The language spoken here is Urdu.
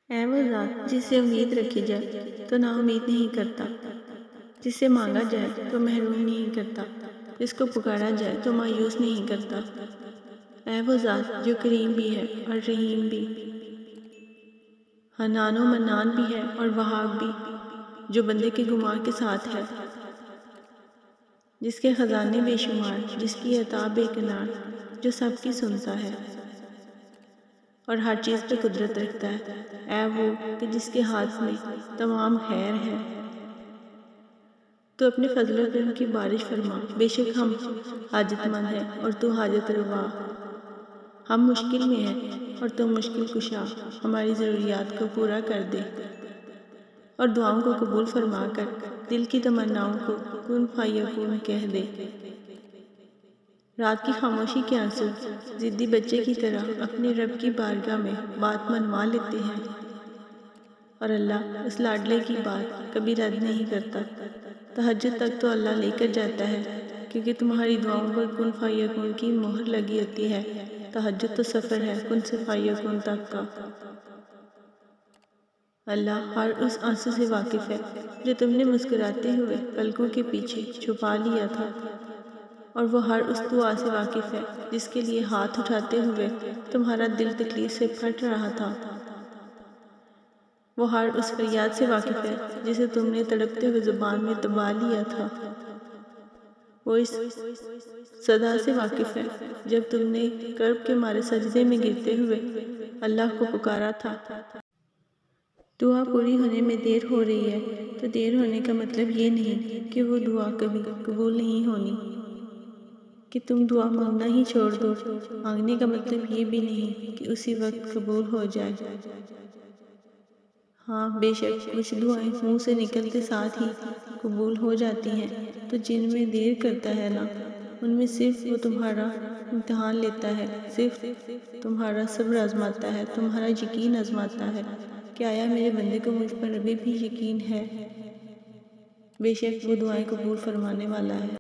اے وہ ذات جس سے امید رکھی جائے تو نا امید نہیں کرتا، جس سے مانگا جائے تو محروم نہیں کرتا، جس کو پکارا جائے تو مایوس نہیں کرتا۔ اے وہ ذات جو کریم بھی ہے اور رحیم بھی، حنان و منان بھی ہے اور وہاب بھی، جو بندے کے گمان کے ساتھ ہے، جس کے خزانے بے شمار، جس کی عطا بے کنار، جو سب کی سنتا ہے اور ہر چیز پہ قدرت رکھتا ہے۔ اے وہ کہ جس کے ہاتھ میں تمام خیر ہے، تو اپنے فضل و کرم کی بارش فرما۔ بے شک ہم حاجت مند ہیں اور تو حاجت روا، ہم مشکل میں ہیں اور تو مشکل کشا، ہماری ضروریات کو پورا کر دے اور دعاؤں کو قبول فرما کر دل کی تمناؤں کو کن فیکون کہہ دے۔ رات کی خاموشی کے آنسو ضدی بچے کی طرح اپنے رب کی بارگاہ میں بات منوا لیتے ہیں، اور اللہ اس لاڈلے کی بات کبھی رد نہیں کرتا۔ تہجد تک تو اللہ لے کر جاتا ہے، کیونکہ تمہاری دعاؤں پر کن فیکون کی مہر لگی ہوتی ہے۔ تہجد تو سفر ہے کن سے فیکون تک کا۔ اللہ ہر اس آنسو سے واقف ہے جو تم نے مسکراتے ہوئے پلکوں کے پیچھے چھپا لیا تھا، اور وہ ہر اس دعا سے واقف ہے جس کے لیے ہاتھ اٹھاتے ہوئے تمہارا دل تکلیف سے پھٹ رہا تھا۔ وہ ہر اس فریاد سے واقف ہے جسے تم نے تڑپتے ہوئے زبان میں دبا لیا تھا۔ وہ اس صدا سے واقف ہے جب تم نے کرب کے مارے سجدے میں گرتے ہوئے اللہ کو پکارا تھا۔ دعا پوری ہونے میں دیر ہو رہی ہے تو دیر ہونے کا مطلب یہ نہیں کہ وہ دعا کبھی قبول نہیں ہونی، کہ تم دعا مانگنا ہی چھوڑ دو۔ مانگنے کا مطلب یہ بھی نہیں کہ اسی وقت قبول ہو جائے۔ ہاں بے شک کچھ دعائیں منہ سے نکلتے ساتھ ہی قبول ہو جاتی ہیں، تو جن میں دیر کرتا ہے نا، ان میں صرف وہ تمہارا امتحان لیتا ہے، صرف تمہارا صبر آزماتا ہے، تمہارا یقین آزماتا ہے کہ آیا میرے بندے کو مجھ پر ابھی بھی یقین ہے۔ بے شک وہ دعائیں قبول فرمانے والا ہے۔